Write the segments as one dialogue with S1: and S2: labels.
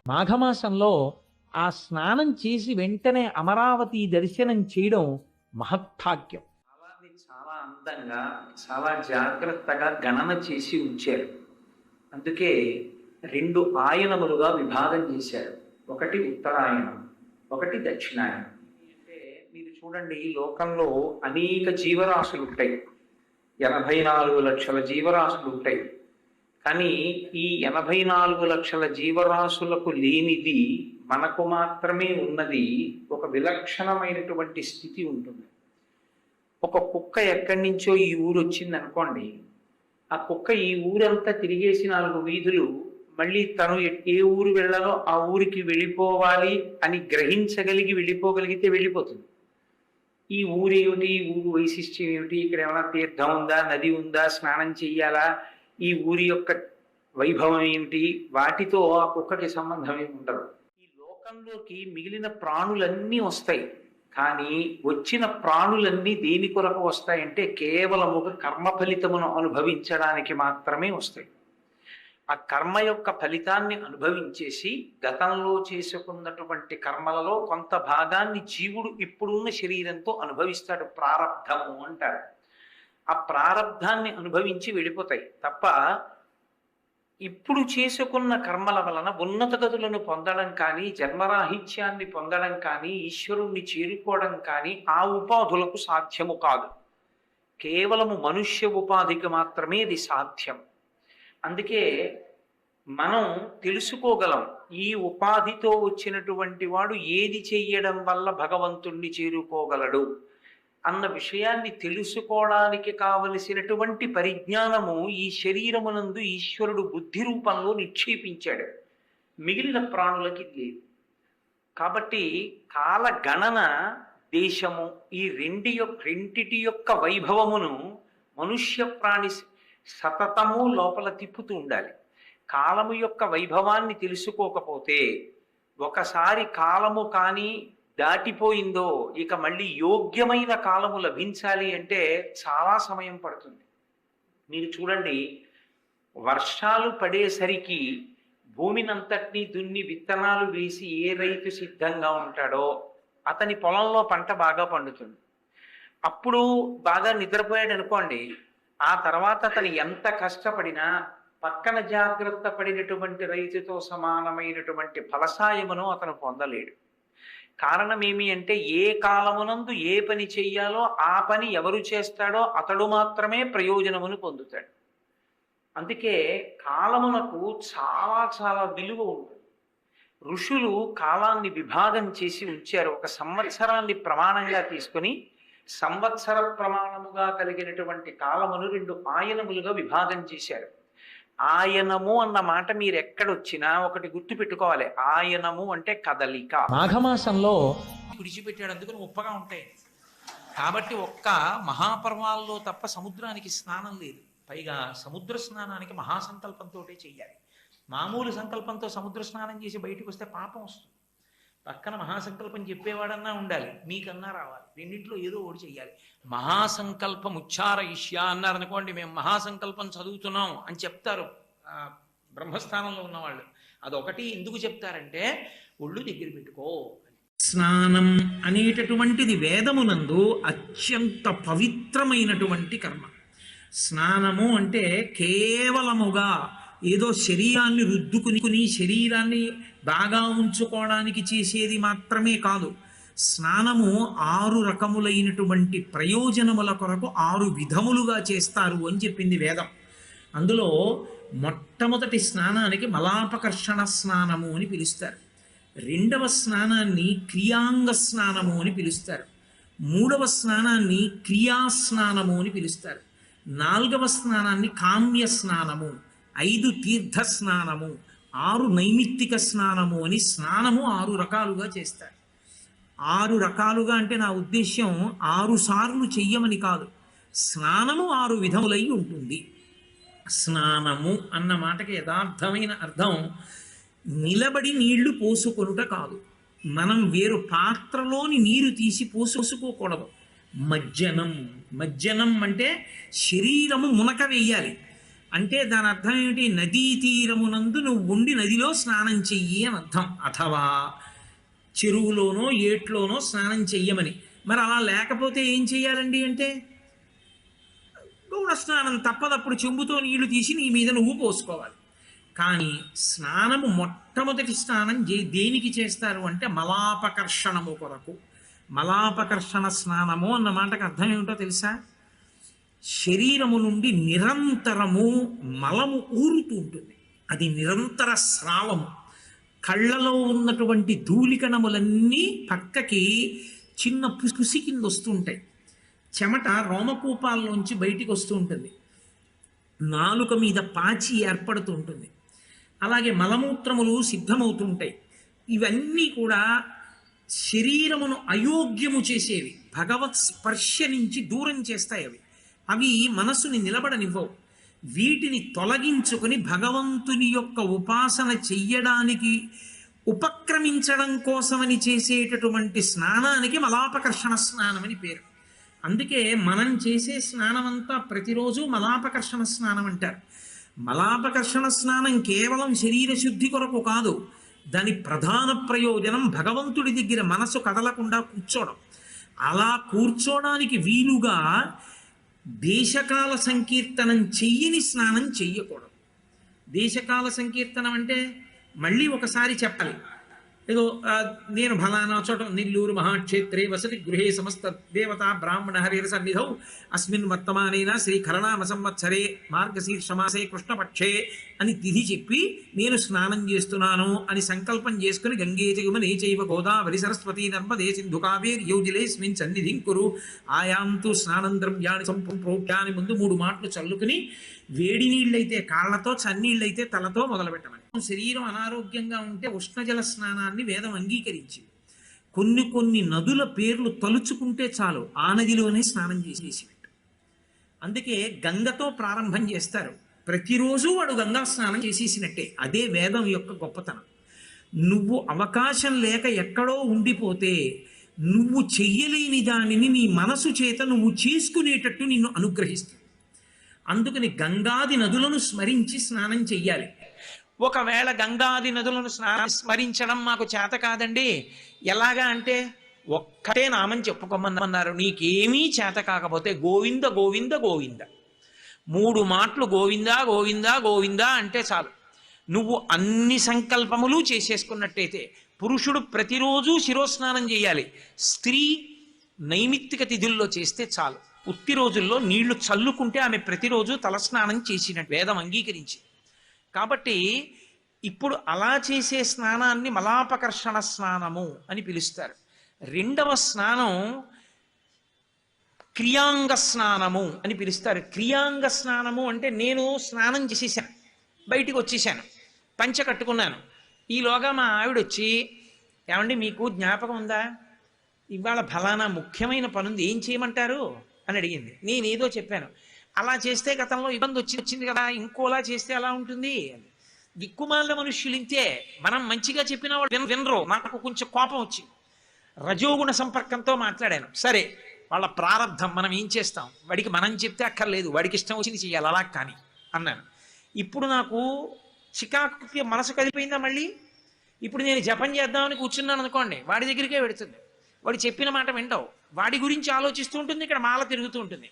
S1: మాఘమాసంలో ఆ స్నానం చేసి వెంటనే అమరావతి దర్శనం చేయడం మహత్భాగ్యం.
S2: చాలా అందంగా చాలా జాగ్రత్తగా గణన చేసి ఉంచారు. అందుకే రెండు ఆయనములుగా విభాగం చేశారు. ఒకటి ఉత్తరాయణం, ఒకటి దక్షిణాయనం. అంటే మీరు చూడండి, ఈ లోకంలో అనేక జీవరాశులు ఉంటాయి. 84 లక్షల జీవరాశులు ఉంటాయి. కానీ ఈ 84 లక్షల జీవరాశులకు లేనిది మనకు మాత్రమే ఉన్నది. ఒక విలక్షణమైనటువంటి స్థితి ఉంటుంది. ఒక కుక్క ఎక్కడి నుంచో ఈ ఊరు వచ్చింది అనుకోండి, ఆ కుక్క ఈ ఊరంతా తిరిగేసి 4 వీధులు మళ్ళీ తను ఏ ఊరు వెళ్ళాలో ఆ ఊరికి వెళ్ళిపోవాలి అని గ్రహించగలిగి వెళ్ళిపోగలిగితే వెళ్ళిపోతుంది. ఈ ఊరు ఏమిటి, ఈ ఊరు వైశిష్ట్యం ఏమిటి, ఇక్కడ ఏమైనా తీర్థం ఉందా, నది ఉందా, స్నానం చెయ్యాలా, ఈ ఊరి యొక్క వైభవం ఏమిటి, వాటితో ఆ కుక్కకి సంబంధం ఏమి ఉండదు. ఈ లోకంలోకి మిగిలిన ప్రాణులన్నీ వస్తాయి. కానీ వచ్చిన ప్రాణులన్నీ దేని కొరకు వస్తాయంటే కేవలముగా కర్మ ఫలితమును అనుభవించడానికి మాత్రమే వస్తాయి. ఆ కర్మ యొక్క ఫలితాన్ని అనుభవించేసి గతంలో చేసుకున్నటువంటి కర్మలలో కొంత భాగాన్ని జీవుడు ఇప్పుడున్న శరీరంతో అనుభవిస్తాడు. ప్రారబ్ధము అంటారు. ఆ ప్రారబ్ధాన్ని అనుభవించి వెళ్ళిపోతాయి తప్ప ఇప్పుడు చేసుకున్న కర్మల వలన ఉన్నత గతులను పొందడం కానీ, జన్మరాహిత్యాన్ని పొందడం కానీ, ఈశ్వరుణ్ణి చేరుకోవడం కానీ ఆ ఉపాధులకు సాధ్యము కాదు. కేవలము మనుష్య ఉపాధికి మాత్రమే ఇది సాధ్యం. అందుకే మనం తెలుసుకోగలం, ఈ ఉపాధితో వచ్చినటువంటి వాడు ఏది చెయ్యడం వల్ల భగవంతుణ్ణి చేరుకోగలడు అన్న విషయాన్ని తెలుసుకోవడానికి కావలసినటువంటి పరిజ్ఞానము ఈ శరీరమునందు ఈశ్వరుడు బుద్ధి రూపంలో నిక్షేపించాడు. మిగిలిన ప్రాణులకి లేదు. కాబట్టి కాల గణన, దేశము, ఈ రెండిటి యొక్క వైభవమును మనుష్య ప్రాణి సతతము లోపల తిప్పుతూ ఉండాలి. కాలము యొక్క వైభవాన్ని తెలుసుకోకపోతే ఒకసారి కాలము కానీ దాటిపోయిందో ఇక మళ్ళీ యోగ్యమైన కాలము లభించాలి అంటే చాలా సమయం పడుతుంది. మీరు చూడండి, వర్షాలు పడేసరికి భూమినంతటినీ దున్ని విత్తనాలు వేసి ఏ రైతు సిద్ధంగా ఉంటాడో అతని పొలంలో పంట బాగా పండుతుంది. అప్పుడు బాగా నిద్రపోయాడు అనుకోండి, ఆ తర్వాత అతను ఎంత కష్టపడినా పక్కన జాగ్రత్త పడినటువంటి రైతుతో సమానమైనటువంటి ఫలసాయమును అతను పొందలేడు. కారణం ఏమి అంటే ఏ కాలమునందు ఏ పని చెయ్యాలో ఆ పని ఎవరు చేస్తాడో అతడు మాత్రమే ప్రయోజనమును పొందుతాడు. అందుకే కాలమునకు చాలా చాలా విలువ ఉంటుంది. ఋషులు కాలాన్ని విభాగం చేసి ఉంచారు. ఒక సంవత్సరాన్ని ప్రమాణంగా తీసుకొని సంవత్సర ప్రమాణముగా కలిగినటువంటి కాలమును 2 ఆయనములుగా విభాగం చేశారు. ఆయనము అన్న మాట మీరు ఎక్కడొచ్చినా ఒకటి గుర్తు పెట్టుకోవాలి. ఆయనము అంటే కదలిక.
S1: మాఘమాసంలో
S3: విడిచిపెట్టాడు, అందుకని ఉప్పగా ఉంటాయి. కాబట్టి ఒక్క మహాపర్వాల్లో తప్ప సముద్రానికి స్నానం లేదు. పైగా సముద్ర స్నానానికి మహాసంకల్పంతో చెయ్యాలి. మామూలు సంకల్పంతో సముద్ర స్నానం చేసి బయటకు వస్తే పాపం వస్తుంది. పక్కన మహాసంకల్పం చెప్పేవాడన్నా ఉండాలి, మీకన్నా రావాలి. రెండింటిలో ఏదో ఒకటి చెయ్యాలి. మహాసంకల్పం ఉచ్చారయిష్యా అన్నారనుకోండి, మేము మహాసంకల్పం చదువుతున్నాం అని చెప్తారు బ్రహ్మస్థానంలో ఉన్నవాళ్ళు. అదొకటి ఎందుకు చెప్తారంటే ఒళ్ళు దగ్గర పెట్టుకో.
S4: స్నానం అనేటటువంటిది వేదమునందు అత్యంత పవిత్రమైనటువంటి కర్మ. స్నానము అంటే కేవలముగా ఏదో శరీరాన్ని రుద్దుకుని శరీరాన్ని బాగా ఉంచుకోవడానికి చేసేది మాత్రమే కాదు. స్నానము 6 రకములైనటువంటి ప్రయోజనముల కొరకు 6 విధములుగా చేస్తారు అని చెప్పింది వేదం. అందులో మొట్టమొదటి స్నానానికి మలాపకర్షణ స్నానము అని పిలుస్తారు. 2వ స్నానాన్ని క్రియాంగ స్నానము అని పిలుస్తారు. 3వ స్నానాన్ని క్రియాస్నానము అని పిలుస్తారు. 4వ స్నానాన్ని కామ్య స్నానము, 5 తీర్థ స్నానము, 6 నైమిత్తిక స్నానము అని స్నానము 6 రకాలుగా చేస్తారు. 6 రకాలుగా అంటే నా ఉద్దేశ్యం 6 సార్లు చెయ్యమని కాదు. స్నానము 6 విధములై ఉంటుంది. స్నానము అన్న మాటకి యథార్థమైన అర్థం నిలబడి నీళ్లు పోసుకొనుట కాదు. మనం వేరు పాత్రలోని నీరు తీసి పోసుకోకూడదు. మజ్జనం అంటే శరీరము మునక వేయాలి. అంటే దాని అర్థం ఏమిటి? నదీ తీరమునందు నువ్వు ఉండి నదిలో స్నానం చెయ్యి అని అర్థం, అథవా చెరువులోనో ఏట్లోనో స్నానం చెయ్యమని. మరి అలా లేకపోతే ఏం చెయ్యాలండి అంటే గౌడ స్నానం తప్పదప్పుడు చెంబుతో నీళ్లు తీసి నీ మీద నువ్వు పోసుకోవాలి. కానీ స్నానము మొట్టమొదటి స్నానం దేనికి చేస్తారు అంటే మలాపకర్షణము కొరకు. మలాపకర్షణ స్నానము అన్న మాటకు అర్థం ఏమిటో తెలుసా? శరీరము నుండి నిరంతరము మలము ఊరుతూ ఉంటుంది, అది నిరంతర స్రావము. కళ్ళలో ఉన్నటువంటి ధూళికణములన్నీ పక్కకి చిన్న పుసి కింద వస్తుంటాయి, చెమట రోమకూపాల్లోంచి బయటికి వస్తూ ఉంటుంది, నాలుక మీద పాచి ఏర్పడుతూ ఉంటుంది, అలాగే మలమూత్రములు సిద్ధమవుతుంటాయి. ఇవన్నీ కూడా శరీరమును అయోగ్యము చేసేవి, భగవత్ స్పర్శ నుంచి దూరం చేస్తాయి. అవి మనసుని నిలబడనివ్వవు. వీటిని తొలగించుకొని భగవంతుని యొక్క ఉపాసన చెయ్యడానికి ఉపక్రమించడం కోసమని చేసేటటువంటి స్నానానికి మలాపకర్షణ స్నానం అని పేరు. అందుకే మనం చేసే స్నానం అంతా ప్రతిరోజు మలాపకర్షణ స్నానం అంటారు. మలాపకర్షణ స్నానం కేవలం శరీర శుద్ధి కొరకు కాదు, దాని ప్రధాన ప్రయోజనం భగవంతుడి దగ్గర మనసు కదలకుండా కూర్చోవడం. అలా కూర్చోడానికి వీలుగా దేశకాల సంకీర్తనం చెయ్యని స్నానం చెయ్యకూడదు. దేశకాల సంకీర్తనం అంటే మళ్ళీ ఒకసారి చెప్పాలి. ఏదో నేను ఫలానా చోట నెల్లూరు మహాక్షేత్రే వసతి గృహే సమస్త దేవతా బ్రాహ్మణ హరిర సన్నిధౌ అస్మిన్ వర్తమానేన శ్రీ ఖలనామ సంవత్సరే మార్గశీర్షమాసే కృష్ణపక్షే అని తిథి చెప్పి నేను స్నానం చేస్తున్నాను అని సంకల్పం చేసుకుని గంగే చైవ చైవ గోదావరి సరస్వతి నర్మదే సింధు కావేరి యోజిలేస్మిన్ సన్నిధిం కురు ఆయాంతు స్నానం ద్రవ్యాన్ని సంప్రోక్యాన్ని ముందు 3 మాటలు చల్లుకుని వేడి నీళ్ళైతే కాళ్లతో, చన్నీళ్ళైతే తలతో మొదలుపెట్టమని. శరీరం అనారోగ్యంగా ఉంటే ఉష్ణజల స్నానాన్ని వేదం అంగీకరించి కొన్ని నదుల పేర్లు తలుచుకుంటే చాలు ఆ నదిలోనే స్నానం చేసేసినట్టు. అందుకే గంగతో ప్రారంభం చేస్తారు. ప్రతిరోజు వాడు గంగా స్నానం చేసేసినట్టే. అదే వేదం యొక్క గొప్పతనం. నువ్వు అవకాశం లేక ఎక్కడో ఉండిపోతే నువ్వు చెయ్యలేని దానిని నీ మనసు చేత నువ్వు చేసుకునేటట్టు నిన్ను అనుగ్రహిస్తుంది. అందుకని గంగాది నదులను స్మరించి స్నానం చెయ్యాలి.
S3: ఒకవేళ గంగాది నదులను స్మరించడం మాకు చేత కాదండి, ఎలాగా అంటే ఒక్కటే నామం చెప్పుకోమన్నారు. నీకేమీ చేత కాకపోతే గోవింద గోవింద గోవింద 3 మాటలు గోవింద గోవింద గోవింద అంటే చాలు. నువ్వు అన్ని సంకల్పములు చేసేసుకున్నట్టయితే. పురుషుడు ప్రతిరోజు శిరోస్నానం చేయాలి, స్త్రీ నైమిత్తిక తిథుల్లో చేస్తే చాలు. ఉత్తి రోజుల్లో నీళ్లు చల్లుకుంటే ఆమె ప్రతిరోజు తలస్నానం చేసినట్టు వేదం అంగీకరించి. కాబట్టి ఇప్పుడు అలా చేసే స్నానాన్ని మలాపకర్షణ స్నానము అని పిలుస్తారు. 2వ స్నానం క్రియాంగ స్నానము అని పిలుస్తారు. క్రియాంగ స్నానము అంటే నేను స్నానం చేసేసాను, బయటికి వచ్చేసాను, పంచ కట్టుకున్నాను. ఈలోగా మా ఆవిడ వచ్చి, ఏమండి మీకు జ్ఞాపకం ఉందా, ఇవాళ ఫలానా ముఖ్యమైన పనుంది, ఏం చేయమంటారు అని అడిగింది. నేనేదో చెప్పాను. అలా చేస్తే గతంలో ఇబ్బంది వచ్చింది కదా, ఇంకోలా చేస్తే అలా ఉంటుంది. దిక్కుమాలిన మనుష్యులు ఇంతే. మనం మంచిగా చెప్పిన వాళ్ళు వినరు. నాకు కొంచెం కోపం వచ్చింది, రజోగుణ సంపర్కంతో మాట్లాడాను. సరే, వాళ్ళ ప్రారంధం, మనం ఏం చేస్తాం, వాడికి మనం చెప్తే అక్కర్లేదు, వాడికి ఇష్టం వచ్చింది చెయ్యాలి, అలా కానీ అన్నాను. ఇప్పుడు నాకు చికాకు మనసు కదిపోయిందా మళ్ళీ. ఇప్పుడు నేను జపం చేద్దామని కూర్చున్నాను అనుకోండి, వాడి దగ్గరికే పెడుతుంది. వాడు చెప్పిన మాట వింటావు, వాడి గురించి ఆలోచిస్తూ ఉంటుంది, ఇక్కడ మాల తిరుగుతూ ఉంటుంది.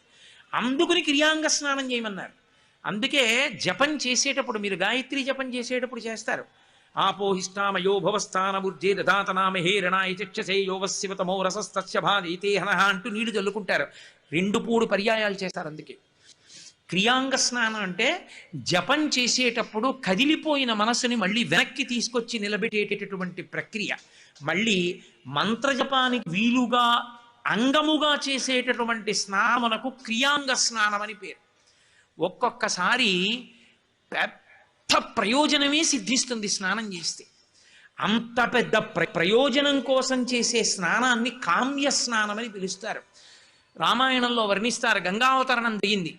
S3: అందుకుని క్రియాంగ స్నానం చేయమన్నారు. అందుకే జపం చేసేటప్పుడు, మీరు గాయత్రి జపం చేసేటప్పుడు చేస్తారు, ఆపోహిష్టామయో భవస్థానబుర్జే దదాతనామహే రణాయ చక్షసే యోవశివతమో రసస్తస్య భాజయితే హనహ అంటూ నీళ్లు చల్లుకుంటారు. 2-3 పర్యాయాలు చేస్తారు. అందుకే క్రియాంగ స్నానం అంటే జపం చేసేటప్పుడు కదిలిపోయిన మనసుని మళ్ళీ వెనక్కి తీసుకొచ్చి నిలబెట్టేటటువంటి ప్రక్రియ. మళ్ళీ మంత్రజపానికి వీలుగా అంగముగా చేసేటటువంటి స్నానమునకు క్రియాంగ స్నానం అని పేరు. ఒక్కొక్కసారి పెద్ద ప్రయోజనమే సిద్ధిస్తుంది స్నానం చేస్తే. అంత పెద్ద ప్రయోజనం కోసం చేసే స్నానాన్ని కామ్య స్నానం అని పిలుస్తారు. రామాయణంలో వర్ణిస్తారు, గంగావతరణం జరిగింది.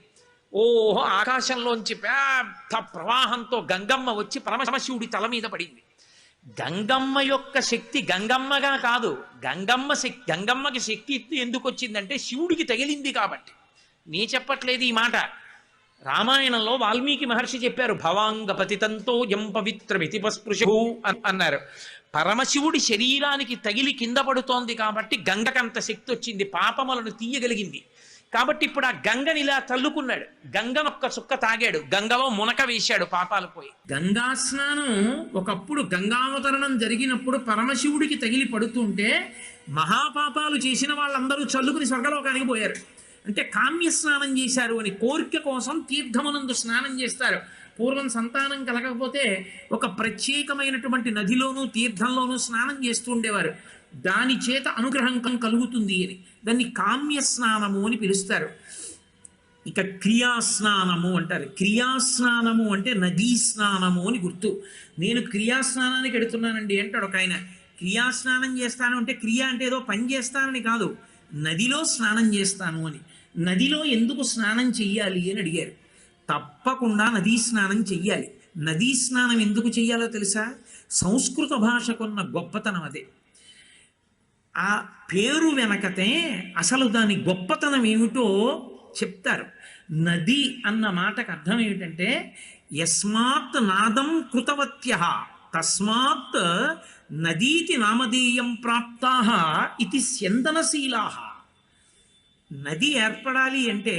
S3: ఓహో, ఆకాశంలోంచి పెద్ద ప్రవాహంతో గంగమ్మ వచ్చి పరమశివుడి తల మీద పడింది. గంగమ్మ యొక్క శక్తి గంగమ్మగా కాదు, గంగమ్మకి శక్తి ఎందుకు వచ్చిందంటే శివుడికి తగిలింది కాబట్టి. నీ చెప్పట్లేదు ఈ మాట, రామాయణంలో వాల్మీకి మహర్షి చెప్పారు, భవాంగ పతితంతో యం పవిత్రమితి పస్పృశు అన్నారు. పరమశివుడి శరీరానికి తగిలి కింద పడుతోంది కాబట్టి గంగకంత శక్తి వచ్చింది, పాపములను తీయగలిగింది. కాబట్టి ఇప్పుడు ఆ గంగని ఇలా తల్లుకున్నాడు, గంగనొక్క చుక్క తాగాడు, గంగలో మునక వేశాడు, పాపాలు పోయి.
S4: గంగా స్నానం ఒకప్పుడు గంగావతరణం జరిగినప్పుడు పరమశివుడికి తగిలి పడుతుంటే మహాపాపాలు చేసిన వాళ్ళందరూ చల్లుకుని స్వర్గలోకానికి పోయారు. అంటే కామ్య స్నానం చేశారు అని, కోరిక కోసం తీర్థమునందు స్నానం చేస్తారు. పూర్వం సంతానం కలగకపోతే ఒక ప్రత్యేకమైనటువంటి నదిలోనూ తీర్థంలోనూ స్నానం చేస్తూ ఉండేవారు. దాని చేత అనుగ్రహం కలుగుతుంది అని దాన్ని కామ్య స్నానము అని పిలుస్తారు. ఇక క్రియాస్నానము అంటారు. క్రియాస్నానము అంటే నదీ స్నానము అని గుర్తు. నేను క్రియాస్నానానికి ఎడుతున్నానండి అంటాడు ఒక ఆయన. క్రియాస్నానం చేస్తాను అంటే క్రియ అంటే ఏదో పని చేస్తానని కాదు, నదిలో స్నానం చేస్తాను అని. నదిలో ఎందుకు స్నానం చెయ్యాలి అని అడిగారు. తప్పకుండా నదీ స్నానం చెయ్యాలి. నదీ స్నానం ఎందుకు చెయ్యాలో తెలుసా? సంస్కృత భాషకున్న గొప్పతనం అదే. ఆ పేరు వెనకతే అసలు దాని గొప్పతనం ఏమిటో చెప్తారు. నది అన్న మాటకు అర్థం ఏమిటంటే యస్మాత్ నాదం కృతవత్యః తస్మాత్ నదీతి నామధేయం ప్రాప్తాః ఇది స్యందనశీలాః. నది ఏర్పడాలి అంటే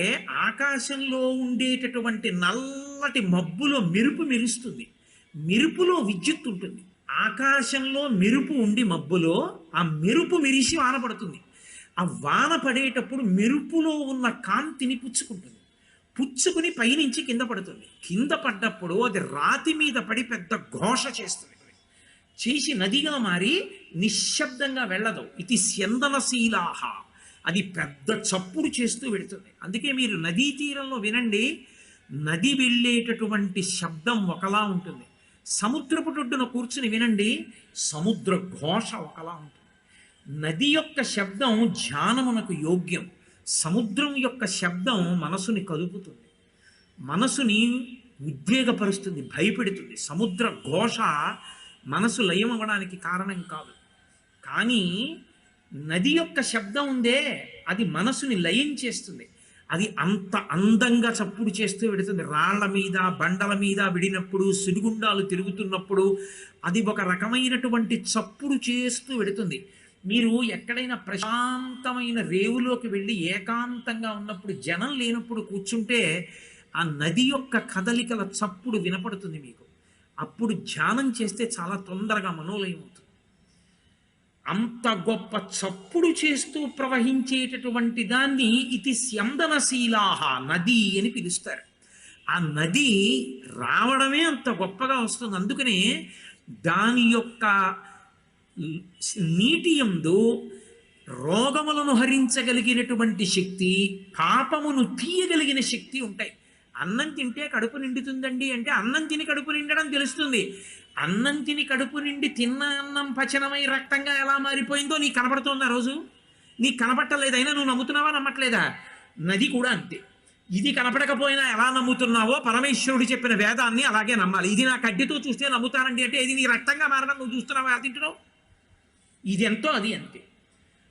S4: ఆకాశంలో ఉండేటటువంటి నల్లటి మబ్బులో మెరుపు మెరుస్తుంది, మెరుపులో విద్యుత్ ఉంటుంది. ఆకాశంలో మెరుపు ఉండి మబ్బులో ఆ మెరుపు మెరిసి వాన పడుతుంది. ఆ వాన పడేటప్పుడు మెరుపులో ఉన్న కాంతిని పుచ్చుకుంటుంది, పుచ్చుకుని పైనుంచి కింద పడుతుంది. కింద పడ్డప్పుడు అది రాతి మీద పడి పెద్ద ఘోష చేస్తుంది, చేసి నదిగా మారి నిశ్శబ్దంగా వెళ్ళదు. ఇది స్యందనశీలాహ, అది పెద్ద చప్పుడు చేస్తూ వెళుతుంది. అందుకే మీరు నదీ తీరంలో వినండి, నది వెళ్ళేటటువంటి శబ్దం ఒకలా ఉంటుంది. సముద్రపు ఒడ్డున కూర్చుని వినండి, సముద్ర ఘోష ఒకలా ఉంటుంది. నది యొక్క శబ్దం ధ్యానమునకు యోగ్యం, సముద్రం యొక్క శబ్దం మనసుని కదుపుతుంది, మనసుని ఉద్వేగపరుస్తుంది, భయపెడుతుంది. సముద్ర ఘోష మనసు లయం అవ్వడానికి కారణం కాదు. కానీ నది యొక్క శబ్దం ఉందే అది మనసుని లయం చేస్తుంది. అది అంత అందంగా చప్పుడు చేస్తూ పెడుతుంది. రాళ్ల మీద బండల మీద విడినప్పుడు, సుడిగుండాలు తిరుగుతున్నప్పుడు అది ఒక రకమైనటువంటి చప్పుడు చేస్తూ పెడుతుంది. మీరు ఎక్కడైనా ప్రశాంతమైన రేవులోకి వెళ్ళి ఏకాంతంగా ఉన్నప్పుడు, జనం లేనప్పుడు కూర్చుంటే ఆ నది యొక్క కదలికల చప్పుడు వినపడుతుంది మీకు. అప్పుడు ధ్యానం చేస్తే చాలా తొందరగా మనోలయం అవుతుంది. అంత గొప్ప చప్పుడు చేస్తూ ప్రవహించేటటువంటి దాన్ని ఇది స్యందనశీలాహ నది అని పిలుస్తారు. ఆ నది రావడమే అంత గొప్పగా వస్తుంది. అందుకనే దాని యొక్క నీటి యందు రోగములను హరించగలిగినటువంటి శక్తి, పాపమును తీయగలిగిన శక్తి ఉంటాయి. అన్నం తింటే కడుపు నిండుతుందండి అంటే అన్నం తిని కడుపు నిండడం తెలుస్తుంది. అన్నం తిని కడుపు నిండి తిన్న అన్నం పచనమై రక్తంగా ఎలా మారిపోయిందో నీకు కనపడుతోంది. ఆ రోజు నీకు కనపట్టలేదైనా నువ్వు నమ్ముతున్నావా, నమ్మట్లేదా? నది కూడా అంతే. ఇది కనపడకపోయినా ఎలా నమ్ముతున్నావో పరమేశ్వరుడు చెప్పిన వేదాన్ని అలాగే నమ్మాలి. ఇది నా కడ్డితో చూస్తే నమ్ముతానండి అంటే ఇది నీ రక్తంగా మారడం నువ్వు చూస్తున్నావా, ఎలా తింటున్నావు? ఇది ఎంతో అది అంతే.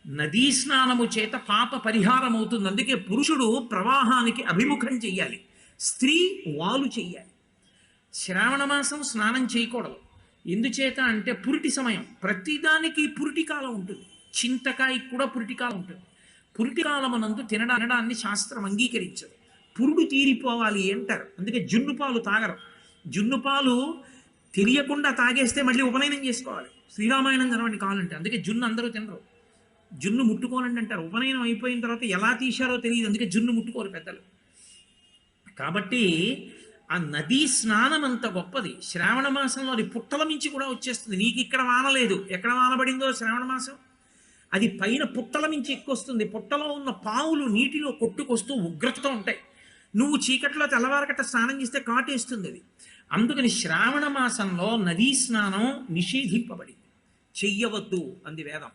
S4: నదీ స్నానము చేత పాప పరిహారం అవుతుంది. అందుకే పురుషుడు ప్రవాహానికి అభిముఖం చెయ్యాలి, స్త్రీ వాలు చెయ్యాలి. శ్రావణ మాసం స్నానం చేయకూడదు. ఎందుచేత అంటే పురిటి సమయం. ప్రతిదానికి పురిటి కాలం ఉంటుంది. చింతకాయకి కూడా పురిటి కాలం ఉంటుంది. పురిటి కాలమునందు తినడాన్ని శాస్త్రం అంగీకరించదు. పురుడు తీరిపోవాలి అంటారు. అందుకే జున్ను పాలు తాగరు. జున్ను పాలు తెలియకుండా తాగేస్తే మళ్ళీ ఉపనయనం చేసుకోవాలి. శ్రీరామాయణం చదవండి కావాలంటే. అందుకే జున్ను అందరూ తినరు. జున్ను ముట్టుకోనండి అంటారు. ఉపనయనం అయిపోయిన తర్వాత ఎలా తీశారో తెలియదు, అందుకే జున్ను ముట్టుకోరు పెద్దలు. కాబట్టి ఆ నదీ స్నానం అంత గొప్పది. శ్రావణ మాసంలో అది పుట్టల మించి కూడా వచ్చేస్తుంది. నీకు ఇక్కడ వానలేదు, ఎక్కడ వానబడిందో శ్రావణ మాసం, అది పైన పుట్టల మించి ఎక్కువస్తుంది. పుట్టలో ఉన్న పావులు నీటిలో కొట్టుకొస్తూ ఉగ్రతతో ఉంటాయి. నువ్వు చీకట్లో తెల్లవారకట్ట స్నానం చేస్తే కాటేస్తుంది అది. అందుకని శ్రావణ మాసంలో నదీ స్నానం నిషేధింపబడింది, చెయ్యవద్దు అంది వేదం.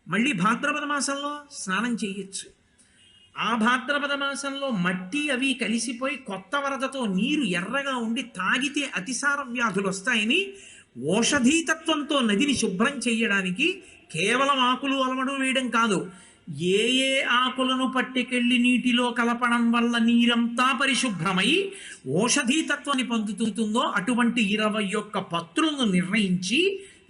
S4: మళ్ళీ భాద్రపద మాసంలో స్నానం చెయ్యొచ్చు. ఆ భాద్రపద మాసంలో మట్టి అవి కలిసిపోయి కొత్త వరదతో నీరు ఎర్రగా ఉండి తాగితే అతిసార వ్యాధులు వస్తాయని ఓషధీతత్వంతో నదిని శుభ్రం చెయ్యడానికి కేవలం ఆకులు అలమడం వేయడం కాదు, ఏ ఏ ఆకులను పట్టుకెళ్ళి నీటిలో కలపడం వల్ల నీరంతా పరిశుభ్రమై ఓషధీతత్వాన్ని పొందుతుందో అటువంటి 21 పత్రులను నిర్ణయించి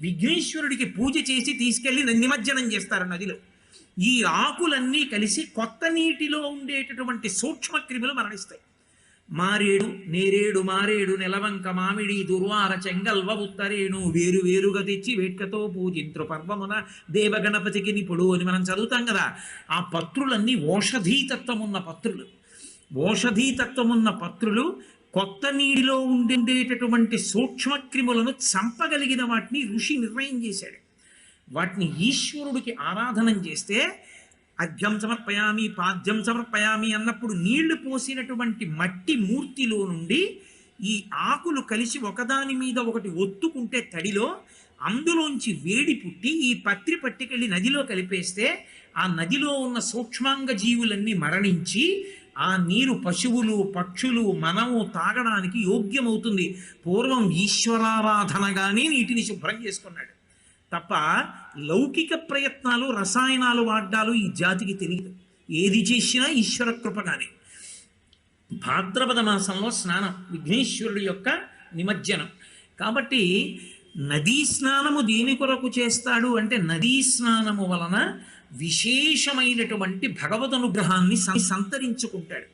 S4: విఘ్నేశ్వరుడికి పూజ చేసి తీసుకెళ్లి నిమజ్జనం చేస్తారు నదిలో. ఈ ఆకులన్నీ కలిసి కొత్త నీటిలో ఉండేటటువంటి సూక్ష్మ క్రిములు మరణిస్తాయి. మారేడు, నేరేడు, మారేడు, నెలవంక, మామిడి, దుర్వార, చెంగల్వ, ఉత్తరేణు వేరు వేరుగా తెచ్చి వేట్కతో పూజింత్రు పర్వమున దేవగణపతికి నిపుడు అని మనం చదువుతాం కదా. ఆ పత్రులన్నీ ఓషధీతత్వం ఉన్న పత్రులు. ఓషధీతత్వం ఉన్న పత్రులు కొత్త నీటిలో ఉండేటటువంటి సూక్ష్మక్రిములను చంపగలిగిన వాటిని ఋషి నిర్ణయం చేశాడు. వాటిని ఈశ్వరుడికి ఆరాధనం చేస్తే అర్ఘ్యం సమర్పయామి, పాద్యం సమర్పయామి అన్నప్పుడు నీళ్లు పోసినటువంటి మట్టి మూర్తిలో నుండి ఈ ఆకులు కలిసి ఒకదాని మీద ఒకటి ఒత్తుకుంటే తడిలో అందులోంచి వేడి పుట్టి ఈ పత్రి పట్టుకెళ్ళి నదిలో కలిపేస్తే ఆ నదిలో ఉన్న సూక్ష్మాంగ జీవులన్నీ మరణించి ఆ నీరు పశువులు, పక్షులు, మనము తాగడానికి యోగ్యమవుతుంది. పూర్వం ఈశ్వరారాధనగానే నీటిని శుభ్రం చేసుకున్నాడు తప్ప లౌకిక ప్రయత్నాలు, రసాయనాలు వాడ్డాలు ఈ జాతికి తెలియదు. ఏది చేసినా ఈశ్వర కృపగానే. భాద్రపద మాసంలో స్నానం, విఘ్నేశ్వరుడి యొక్క నిమజ్జనం. కాబట్టి నదీ స్నానము దేని కొరకు చేస్తాడు అంటే నదీ స్నానము వలన విశేషమైనటువంటి భగవద్ అనుగ్రహాన్ని సంతరించుకుంటాడు.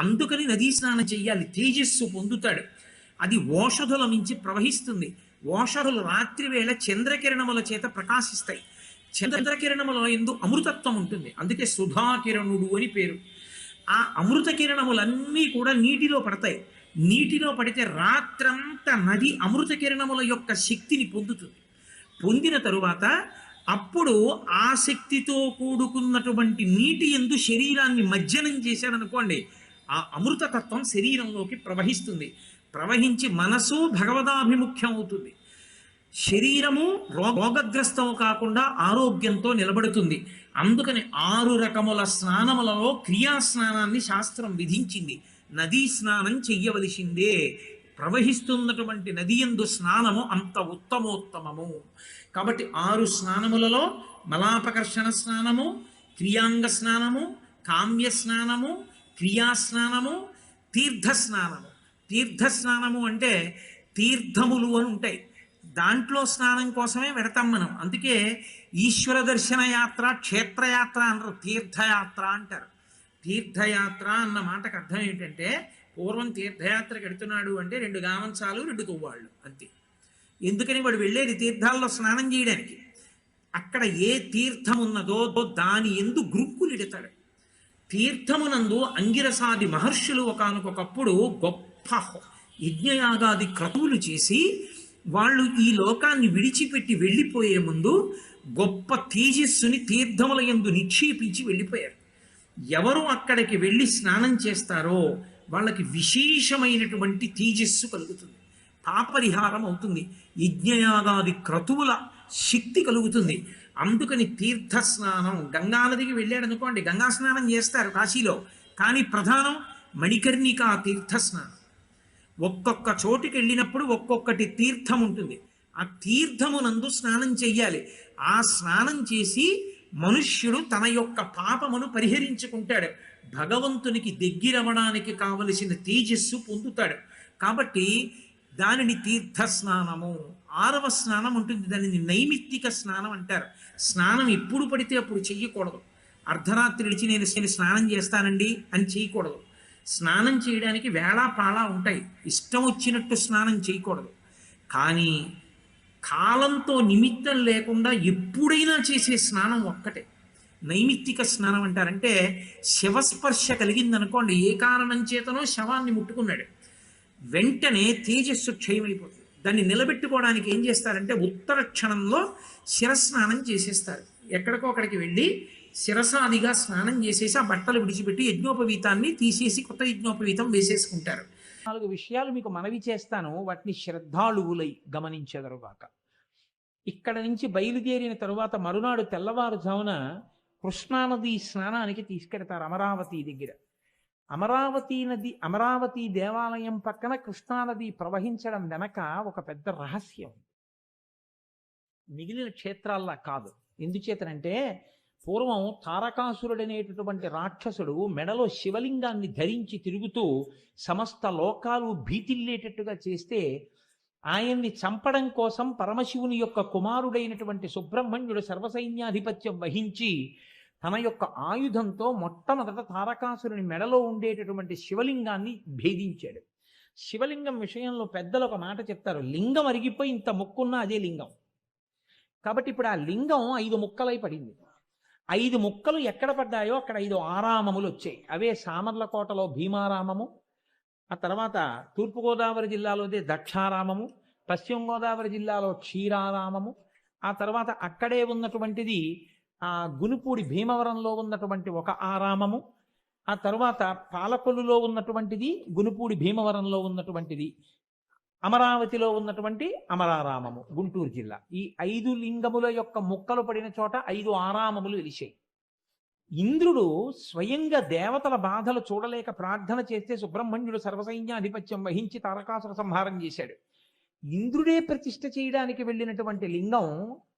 S4: అందుకని నదీ స్నానం చెయ్యాలి. తేజస్సు పొందుతాడు. అది ఓషధుల మించి ప్రవహిస్తుంది. ఓషధులు రాత్రి వేళ చంద్రకిరణముల చేత ప్రకాశిస్తాయి. చంద్రకిరణముల యందు అమృతత్వం ఉంటుంది. అందుకే సుధాకిరణుడు అని పేరు. ఆ అమృత కిరణములన్నీ కూడా నీటిలో పడతాయి. నీటిలో పడితే రాత్రంతా నది అమృత కిరణముల యొక్క శక్తిని పొందుతుంది. పొందిన తరువాత అప్పుడు ఆ శక్తితో కూడుకున్నటువంటి నీటి యందు శరీరాన్ని మజ్జనం చేశాడనుకోండి, ఆ అమృతతత్వం శరీరంలోకి ప్రవహిస్తుంది. ప్రవహించి మనసు భగవదాభిముఖ్యం అవుతుంది. శరీరము రోగగ్రస్తం కాకుండా ఆరోగ్యంతో నిలబడుతుంది. అందుకని 6 రకముల స్నానములలో క్రియాస్నానాన్ని శాస్త్రం విధించింది. నదీ స్నానం చెయ్యవలసిందే. ప్రవహిస్తున్నటువంటి నది యందు స్నానము అంత ఉత్తమోత్తమము. కాబట్టి 6 స్నానములలో మలాపకర్షణ స్నానము, క్రియాంగ స్నానము, కామ్య స్నానము, క్రియాస్నానము, తీర్థస్నానము. తీర్థస్నానము అంటే తీర్థములు అని ఉంటాయి. దాంట్లో స్నానం కోసమే వెడతాం మనం. అందుకే ఈశ్వర దర్శన యాత్ర, క్షేత్రయాత్ర అనరు, తీర్థయాత్ర అంటారు. తీర్థయాత్ర అన్న మాటకు అర్థం ఏంటంటే పూర్వం తీర్థయాత్రకు వెడుతున్నాడు అంటే 2 గామంచాలు 2 తువ్వాళ్ళు అంతే. ఎందుకని వాడు వెళ్ళేది తీర్థాల్లో స్నానం చేయడానికి. అక్కడ ఏ తీర్థం ఉన్నదో దాని ఎందు గ్రుక్కులిడతాడు. తీర్థమునందు అంగిరసాది మహర్షులు ఒకానొకప్పుడు గొప్ప యజ్ఞయాగాది క్రతువులు చేసి వాళ్ళు ఈ లోకాన్ని విడిచిపెట్టి వెళ్ళిపోయే ముందు గొప్ప తేజస్సుని తీర్థముల యందు నిక్షేపించి వెళ్ళిపోయారు. ఎవరు అక్కడికి వెళ్ళి స్నానం చేస్తారో వాళ్ళకి విశేషమైనటువంటి తేజస్సు కలుగుతుంది. పాపరిహారం అవుతుంది. యజ్ఞయాగాది క్రతువుల శక్తి కలుగుతుంది. అందుకని తీర్థ స్నానం. గంగానదికి వెళ్ళాడు అనుకోండి, గంగా స్నానం చేస్తారు కాశీలో. కానీ ప్రధానం మణికర్ణికా తీర్థ స్నానం. ఒక్కొక్క చోటికి వెళ్ళినప్పుడు ఒక్కొక్కటి తీర్థం ఉంటుంది. ఆ తీర్థమునందు స్నానం చెయ్యాలి. ఆ స్నానం చేసి మనుష్యుడు తన యొక్క పాపమును పరిహరించుకుంటాడు. భగవంతునికి దగ్గరవడానికి కావలసిన తేజస్సు పొందుతాడు. కాబట్టి దానిని తీర్థ స్నానము. 6వ స్నానం ఉంటుంది, దానిని నైమిత్తిక స్నానం అంటారు. స్నానం ఎప్పుడు పడితే అప్పుడు చెయ్యకూడదు. అర్ధరాత్రి విడిచి నేను స్నానం చేస్తానండి అని చేయకూడదు. స్నానం చేయడానికి వేళాపాళా ఉంటాయి. ఇష్టం వచ్చినట్టు స్నానం చేయకూడదు. కానీ కాలంతో నిమిత్తం లేకుండా ఎప్పుడైనా చేసే స్నానం ఒక్కటే నైమిత్తిక స్నానం అంటారంటే శివస్పర్శ కలిగిందనుకోండి, ఏ కారణం చేతనో శవాన్ని ముట్టుకున్నాడు, వెంటనే తేజస్సు క్షయమైపోతుంది. దాన్ని నిలబెట్టుకోవడానికి ఏం చేస్తారంటే ఉత్తర క్షణంలో శిరస్నానం చేసేస్తారు. ఎక్కడికో అక్కడికి వెళ్ళి శిరసాదిగా స్నానం చేసేసి ఆ బట్టలు విడిచిపెట్టి యజ్ఞోపవీతాన్ని తీసేసి కొత్త యజ్ఞోపవీతం వేసేసుకుంటారు.
S1: 4 విషయాలు మీకు మనవి చేస్తాను, వాటిని శ్రద్ధాళువులై గమనించెదరుగాక. ఇక్కడ నుంచి బయలుదేరిన తరువాత మరునాడు తెల్లవారుజామున కృష్ణానది స్నానానికి తీసుకెడతారు అమరావతి దగ్గర. అమరావతి దేవాలయం పక్కన కృష్ణానది ప్రవహించడం వెనక ఒక పెద్ద రహస్యం. మిగిలిన క్షేత్రాల్లా కాదు. ఎందుచేతనంటే పూర్వం తారకాసురుడనేటటువంటి రాక్షసుడు మెడలో శివలింగాన్ని ధరించి తిరుగుతూ సమస్త లోకాలు భీతిల్లేటట్టుగా చేస్తే ఆయన్ని చంపడం కోసం పరమశివుని యొక్క కుమారుడైనటువంటి సుబ్రహ్మణ్యుడు సర్వసైన్యాధిపత్యం వహించి తన యొక్క ఆయుధంతో మొట్టమొదట తారకాసురుని మెడలో ఉండేటటువంటి శివలింగాన్ని భేదించాడు. శివలింగం విషయంలో పెద్దలు ఒక మాట చెప్తారు, లింగం అరిగిపోయి ఇంత ముక్కున్నా అదే లింగం. కాబట్టి ఇప్పుడు ఆ లింగం 5 ముక్కలై పడింది. 5 ముక్కలు ఎక్కడ పడ్డాయో అక్కడ 5 ఆరామములు వచ్చాయి. అవే సామర్లకోటలో భీమారామము, ఆ తర్వాత తూర్పుగోదావరి జిల్లాలోదే దక్షారామము, పశ్చిమ గోదావరి జిల్లాలో క్షీరారామము, ఆ తర్వాత అక్కడే ఉన్నటువంటిది ఆ గునుపూడి భీమవరంలో ఉన్నటువంటి ఒక ఆరామము, ఆ తర్వాత పాలకొల్లులో ఉన్నటువంటిది, గునుపూడి భీమవరంలో ఉన్నటువంటిది, అమరావతిలో ఉన్నటువంటి అమరారామము గుంటూరు జిల్లా. ఈ 5 లింగముల యొక్క ముక్కలు పడిన చోట 5 ఆరామములు వెలిశాయి. ఇంద్రుడు స్వయంగా దేవతల బాధలు చూడలేక ప్రార్థన చేస్తే సుబ్రహ్మణ్యుడు సర్వసైన్యాధిపత్యం వహించి తారకాసుర సంహారం చేశాడు. ఇంద్రుడే ప్రతిష్ఠ చేయడానికి వెళ్ళినటువంటి లింగం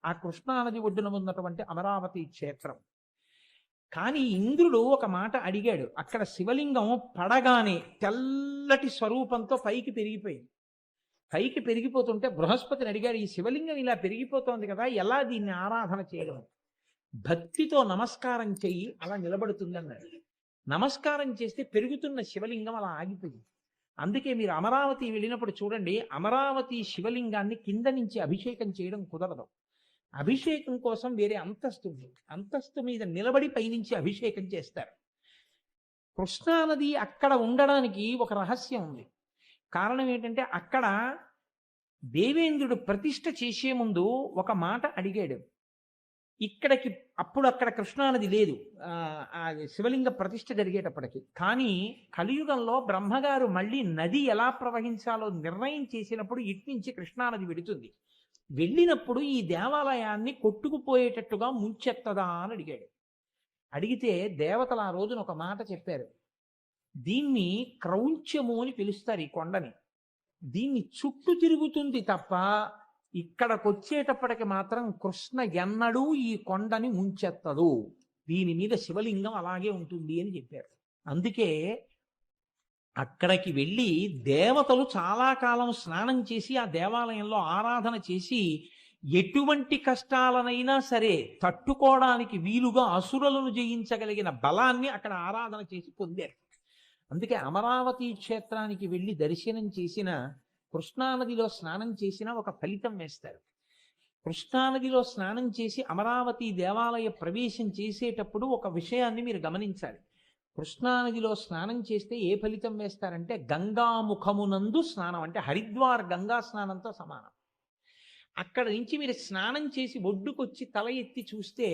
S1: ఆ కృష్ణానది ఒడ్డున ఉన్నటువంటి అమరావతి క్షేత్రం. కానీ ఇంద్రుడు ఒక మాట అడిగాడు. అక్కడ శివలింగం పడగానే తెల్లటి స్వరూపంతో పైకి పెరిగిపోయింది. పైకి పెరిగిపోతుంటే బృహస్పతిని అడిగాడు, ఈ శివలింగం ఇలా పెరిగిపోతోంది కదా, ఎలా దీన్ని ఆరాధన చేయడం? భక్తితో నమస్కారం చెయ్యి, అలా నిలబడుతుంది అన్నాడు. నమస్కారం చేస్తే పెరుగుతున్న శివలింగం అలా ఆగిపోయింది. అందుకే మీరు అమరావతి వెళ్ళినప్పుడు చూడండి, అమరావతి శివలింగాన్ని కింద నుంచి అభిషేకం చేయడం కుదరదు. అభిషేకం కోసం వేరే అంతస్తు ఉంది. అంతస్తు మీద నిలబడి పైనుంచి అభిషేకం చేస్తారు. కృష్ణానది అక్కడ ఉండడానికి ఒక రహస్యం ఉంది. కారణం ఏంటంటే అక్కడ దేవేంద్రుడు ప్రతిష్ఠ చేసే ముందు ఒక మాట అడిగాడు. ఇక్కడికి అక్కడ కృష్ణానది లేదు, ఆ శివలింగ ప్రతిష్ఠ జరిగేటప్పటికి. కానీ కలియుగంలో బ్రహ్మగారు మళ్ళీ నది ఎలా ప్రవహించాలో నిర్ణయం చేసినప్పుడు ఇట్నుంచి కృష్ణానది వెడుతుంది. వెళ్ళినప్పుడు ఈ దేవాలయాన్ని కొట్టుకుపోయేటట్టుగా ముంచెత్తదా అని అడిగాడు. అడిగితే దేవతలు ఆ రోజున ఒక మాట చెప్పారు, దీన్ని క్రౌంచము అని పిలుస్తారు. ఈ కొండని దీన్ని చుట్టూ తిరుగుతుంది తప్ప ఇక్కడకొచ్చేటప్పటికి మాత్రం కృష్ణ ఎన్నడూ ఈ కొండని ముంచెత్తదు, దీని మీద శివలింగం అలాగే ఉంటుంది అని చెప్పారు. అందుకే అక్కడికి వెళ్ళి దేవతలు చాలా కాలం స్నానం చేసి ఆ దేవాలయంలో ఆరాధన చేసి ఎటువంటి కష్టాలనైనా సరే తట్టుకోవడానికి వీలుగా అసురులను జయించగలిగిన బలాన్ని అక్కడ ఆరాధన చేసి పొందారు. అందుకే అమరావతి క్షేత్రానికి వెళ్ళి దర్శనం చేసిన, కృష్ణానదిలో స్నానం చేసిన ఒక ఫలితం వేస్తారు. కృష్ణానదిలో స్నానం చేసి అమరావతి దేవాలయ ప్రవేశం చేసేటప్పుడు ఒక విషయాన్ని మీరు గమనించాలి. కృష్ణానదిలో స్నానం చేస్తే ఏ ఫలితం వేస్తారంటే గంగాముఖమునందు స్నానం, అంటే హరిద్వార్ గంగా స్నానంతో సమానం. అక్కడ నుంచి మీరు స్నానం చేసి ఒడ్డుకొచ్చి తల ఎత్తి చూస్తే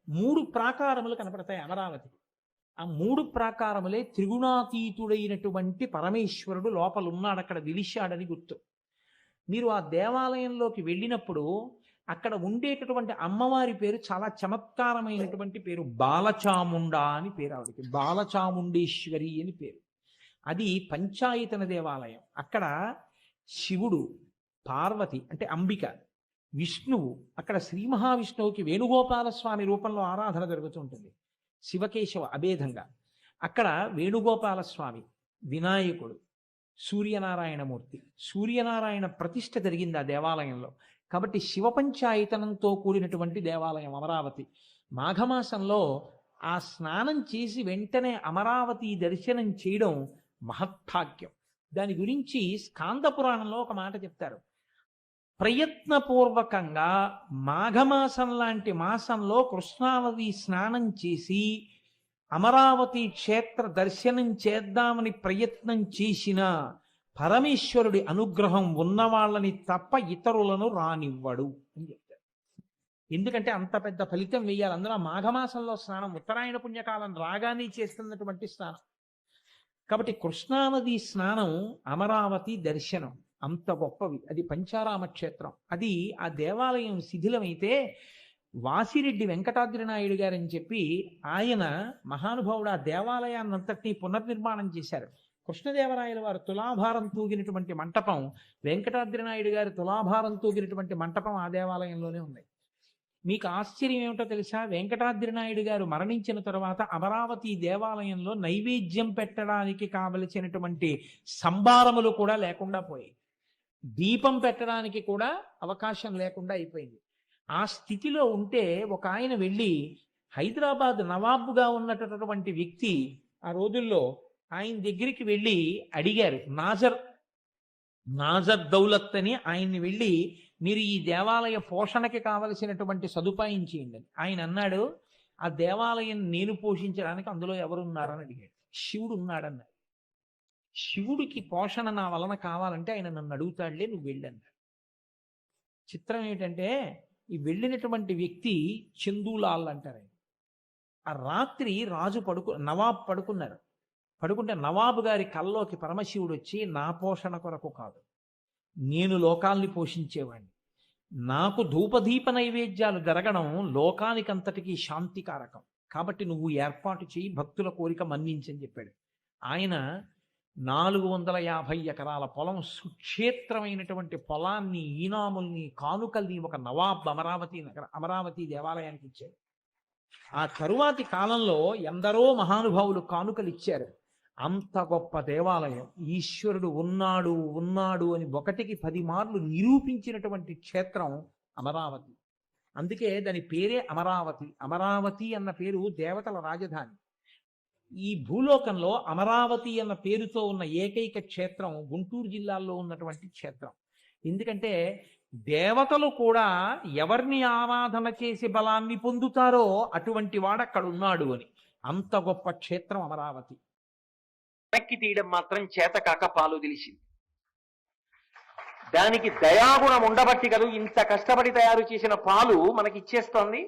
S1: 3 ప్రాకారములు కనపడతాయి అమరావతి. ఆ 3 ప్రాకారములే త్రిగుణాతీతుడైనటువంటి పరమేశ్వరుడు లోపల ఉన్నాడు, అక్కడ విలిశాడని గుర్తు. మీరు ఆ దేవాలయంలోకి వెళ్ళినప్పుడు అక్కడ ఉండేటటువంటి అమ్మవారి పేరు చాలా చమత్కారమైనటువంటి పేరు, బాలచాముండా అని పేరు. ఆవిడకి బాలచాముండేశ్వరి అని పేరు. అది పంచాయతన దేవాలయం. అక్కడ శివుడు, పార్వతి అంటే అంబిక, విష్ణువు, అక్కడ శ్రీ మహావిష్ణువుకి వేణుగోపాలస్వామి రూపంలో ఆరాధన జరుగుతుంటుంది, శివకేశవ అభేదంగా. అక్కడ వేణుగోపాలస్వామి, వినాయకుడు, సూర్యనారాయణమూర్తి, సూర్యనారాయణ ప్రతిష్ఠ జరిగింది ఆ దేవాలయంలో. కాబట్టి శివ పంచాయతనంతో కూడినటువంటి దేవాలయం అమరావతి. మాఘమాసంలో ఆ స్నానం చేసి వెంటనే అమరావతి దర్శనం చేయడం మహత్భాగ్యం. దాని గురించి స్కాంద పురాణంలో ఒక మాట చెప్తారు. ప్రయత్నపూర్వకంగా మాఘమాసం లాంటి మాసంలో కృష్ణానది స్నానం చేసి అమరావతి క్షేత్ర దర్శనం చేద్దామని ప్రయత్నం చేసిన పరమేశ్వరుడి అనుగ్రహం ఉన్నవాళ్ళని తప్ప ఇతరులను రానివ్వడు అని చెప్తారు. ఎందుకంటే అంత పెద్ద ఫలితం వేయాలి. అందులో మాఘమాసంలో స్నానం ఉత్తరాయణ పుణ్యకాలం రాగానే చేస్తున్నటువంటి స్నానం. కాబట్టి కృష్ణానది స్నానం, అమరావతి దర్శనం అంత గొప్పవి. అది పంచారామ క్షేత్రం. అది ఆ దేవాలయం శిథిలమైతే వాసిరెడ్డి వెంకటాద్రి నాయుడు గారని చెప్పి ఆయన మహానుభావుడు ఆ దేవాలయాన్నంతటినీ పునర్నిర్మాణం చేశారు. కృష్ణదేవరాయల వారు తులాభారం తూగినటువంటి మంటపం, వెంకటాద్రి నాయుడు గారి తులాభారం తూగినటువంటి మంటపం ఆ దేవాలయంలోనే ఉన్నాయి. మీకు ఆశ్చర్యం ఏమిటో తెలుసా? వెంకటాద్రి నాయుడు గారు మరణించిన తర్వాత అమరావతి దేవాలయంలో నైవేద్యం పెట్టడానికి కావలసినటువంటి సంభారములు కూడా లేకుండా పోయాయి. దీపం పెట్టడానికి కూడా అవకాశం లేకుండా అయిపోయింది. ఆ స్థితిలో ఉంటే ఒక ఆయన వెళ్ళి, హైదరాబాద్ నవాబుగా ఉన్నటువంటి వ్యక్తి ఆ రోజుల్లో ఆయన దగ్గరికి వెళ్ళి అడిగారు. నాజర్ దౌలత్ అని ఆయన్ని వెళ్ళి, మీరు ఈ దేవాలయ పోషణకి కావలసినటువంటి సదుపాయం చేయండి అని. ఆయన అన్నాడు, ఆ దేవాలయం నేను పోషించడానికి అందులో ఎవరున్నారని అడిగాడు. శివుడు ఉన్నాడన్నాడు. శివుడికి పోషణ నా వలన కావాలంటే ఆయన నన్ను అడుగుతాడులే, నువ్వు వెళ్ళన్నాడు. చిత్రం ఏంటంటే, ఈ వెళ్ళినటువంటి వ్యక్తి చందూలాల్ అంటారు ఆయన. ఆ రాత్రి నవాబ్ పడుకుంటే నవాబు గారి కల్లోకి పరమశివుడు వచ్చి, నా పోషణ కొరకు కాదు, నేను లోకాల్ని పోషించేవాడిని, నాకు ధూపదీప నైవేద్యాలు జరగడం లోకానికంతటికీ శాంతికారకం, కాబట్టి నువ్వు ఏర్పాటు చేయి, భక్తుల కోరిక మన్నించని చెప్పాడు. ఆయన 450 ఎకరాల పొలం, సుక్షేత్రమైనటువంటి పొలాన్ని, ఈనాముల్ని, కానుకల్ని ఒక నవాబ్ అమరావతి దేవాలయానికి ఇచ్చాడు. ఆ తరువాతి కాలంలో ఎందరో మహానుభావులు కానుకలు ఇచ్చారు. అంత గొప్ప దేవాలయం, ఈశ్వరుడు ఉన్నాడు అని 1కి 10 మార్లు నిరూపించినటువంటి క్షేత్రం అమరావతి. అందుకే దాని పేరే అమరావతి. అమరావతి అన్న పేరు దేవతల రాజధాని. ఈ భూలోకంలో అమరావతి అన్న పేరుతో ఉన్న ఏకైక క్షేత్రం గుంటూరు జిల్లాలో ఉన్నటువంటి క్షేత్రం. ఎందుకంటే దేవతలు కూడా ఎవరిని ఆరాధన చేసి బలాన్ని పొందుతారో అటువంటి వాడు అక్కడ ఉన్నాడు అని. అంత గొప్ప క్షేత్రం అమరావతి.
S2: వెనక్కి తీయడం మాత్రం చేత కాక పాలు తెలిసింది. దానికి దయాగుణం ఉండబట్టి కదా ఇంత కష్టపడి తయారు చేసిన పాలు మనకి ఇచ్చేస్తోంది.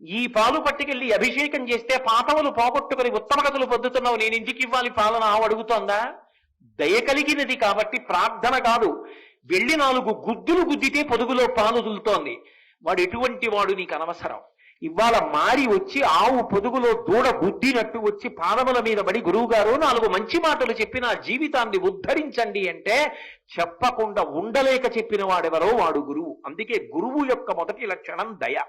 S2: ఈ పాలు పట్టుకెళ్ళి అభిషేకం చేస్తే పాతవులు పోగొట్టుకుని ఉత్తమ గతులు పొందుతున్నావు, నేను ఇంటికి ఇవ్వాలి పాలన అడుగుతోందా? దయ కలిగినది కాబట్టి ప్రార్థన కాదు. వెళ్ళి 4 గుద్దులు గుద్దితే పొదుగులో పాలు దులుతోంది. వాడు ఎటువంటి వాడు నీకు అనవసరం. ఇవాళ మారి వచ్చి ఆవు పొదుగులో దూడ గుద్దినట్టు వచ్చి పాదముల మీద పడి, గురువు గారు 4 మంచి మాటలు చెప్పి నా జీవితాన్ని ఉద్ధరించండి అంటే చెప్పకుండా ఉండలేక చెప్పిన వాడెవరో వాడు గురువు. అందుకే గురువు యొక్క మొదటి లక్షణం దయ.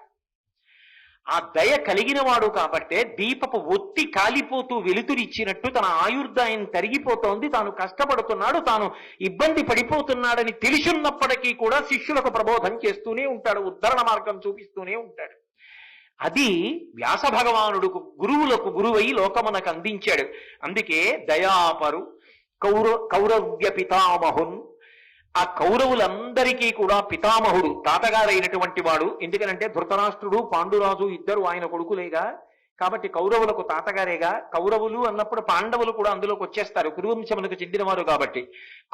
S2: ఆ దయ కలిగిన వాడు కాబట్టే దీపపు ఒత్తి కాలిపోతూ వెలుతురిచ్చినట్టు తన ఆయుర్దాయం తరిగిపోతోంది, తాను కష్టపడుతున్నాడు, తాను ఇబ్బంది పడిపోతున్నాడని తెలిసిన్నప్పటికీ కూడా శిష్యులకు ప్రబోధం చేస్తూనే ఉంటాడు, ఉద్ధరణ మార్గం చూపిస్తూనే ఉంటాడు. అది వ్యాస భగవానుడు గురువులకు గురువై లోకమునకు అందించాడు. అందుకే దయాపరు కౌరవ్య పితామహున్, ఆ కౌరవులందరికీ కూడా పితామహుడు, తాతగారైనటువంటి వాడు. ఎందుకనంటే ధృతరాష్ట్రుడు, పాండురాజు ఇద్దరు ఆయన కొడుకులేగా, కాబట్టి కౌరవులకు తాతగారేగా. కౌరవులు అన్నప్పుడు పాండవులు కూడా అందులోకి వచ్చేస్తారు, కురువంశములకు చెందినవారు కాబట్టి.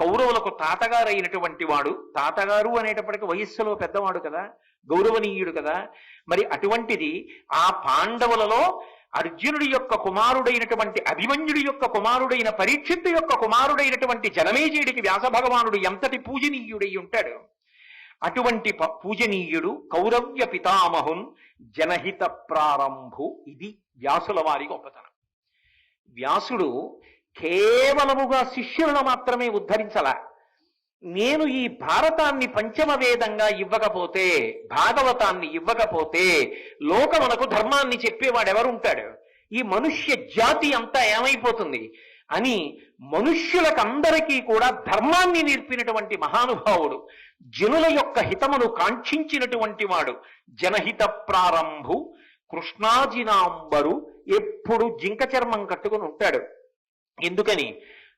S2: కౌరవులకు తాతగారైనటువంటి వాడు, తాతగారు అనేటప్పటికీ వయస్సులో పెద్దవాడు కదా, గౌరవనీయుడు కదా. మరి అటువంటిది ఆ పాండవులలో అర్జునుడి యొక్క కుమారుడైనటువంటి అభిమన్యుడి యొక్క కుమారుడైన పరీక్షిత్తు యొక్క కుమారుడైనటువంటి జనమేజయుడికి వ్యాస భగవానుడు ఎంతటి పూజనీయుడై ఉంటాడు. అటువంటి పూజనీయుడు కౌరవ్య పితామహున్ జనహిత ప్రారంభు. ఇది వ్యాసుల వారి గొప్పతనం. వ్యాసుడు కేవలముగా శిష్యులను మాత్రమే ఉద్ధరించలా. నేను ఈ భారతాన్ని పంచమ వేదంగా ఇవ్వకపోతే, భాగవతాన్ని ఇవ్వకపోతే లోకమునకు ధర్మాన్ని చెప్పేవాడెవరుంటాడు? ఈ మనుష్య జాతి అంతా ఏమైపోతుంది అని మనుష్యులకందరికీ కూడా ధర్మాన్ని నేర్పినటువంటి మహానుభావుడు, జనుల యొక్క హితమును కాంక్షించినటువంటి వాడు. జనహిత ప్రారంభు కృష్ణాజినాంబరు. ఎప్పుడు జింక చర్మం కట్టుకుని ఉంటాడు. ఎందుకని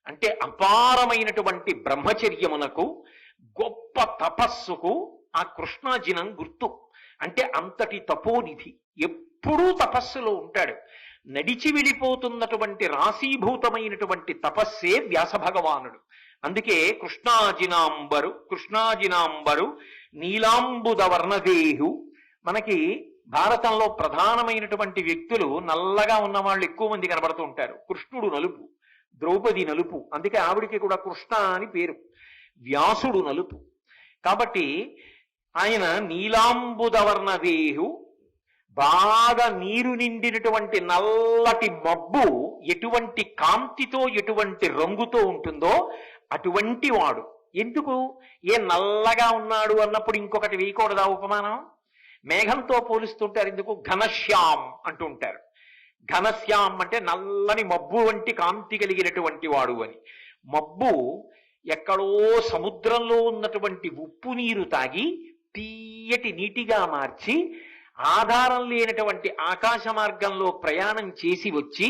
S2: అంటే అపారమైనటువంటి బ్రహ్మచర్యమునకు, గొప్ప తపస్సుకు ఆ కృష్ణాజినం గుర్తు. అంటే అంతటి తపోనిధి, ఎప్పుడూ తపస్సులో ఉంటాడు. నడిచి వెళ్ళిపోతున్నటువంటి రాశీభూతమైనటువంటి తపస్సే వ్యాస భగవానుడు. అందుకే కృష్ణాజినాంబరు నీలాంబుద వర్ణదేహు. మనకి భారతంలో ప్రధానమైనటువంటి వ్యక్తులు నల్లగా ఉన్న వాళ్ళు ఎక్కువ మంది కనబడుతూ ఉంటారు. కృష్ణుడు నలుపు, ద్రౌపది నలుపు, అందుకే ఆవిడికి కూడా కృష్ణ అని పేరు. వ్యాసుడు నలుపు. కాబట్టి ఆయన నీలాంబుదవర్ణదేహు, బాగా నీరు నిండినటువంటి నల్లటి మబ్బు ఎటువంటి కాంతితో, ఎటువంటి రంగుతో ఉంటుందో అటువంటి వాడు. ఎందుకు? ఏ నల్లగా ఉన్నాడు అన్నప్పుడు ఇంకొకటి వేయకూడదా ఉపమానం?
S5: మేఘంతో పోలుస్తుంటారు ఎందుకు? ఘనశ్యాం అంటూ ఉంటారు. ఘనశ్యాం అంటే నల్లని మబ్బు వంటి కాంతి కలిగినటువంటి వాడు అని. మబ్బు ఎక్కడో సముద్రంలో ఉన్నటువంటి ఉప్పు నీరు తాగి తీయటి నీటిగా మార్చి ఆధారం లేనటువంటి ఆకాశ మార్గంలో ప్రయాణం చేసి వచ్చి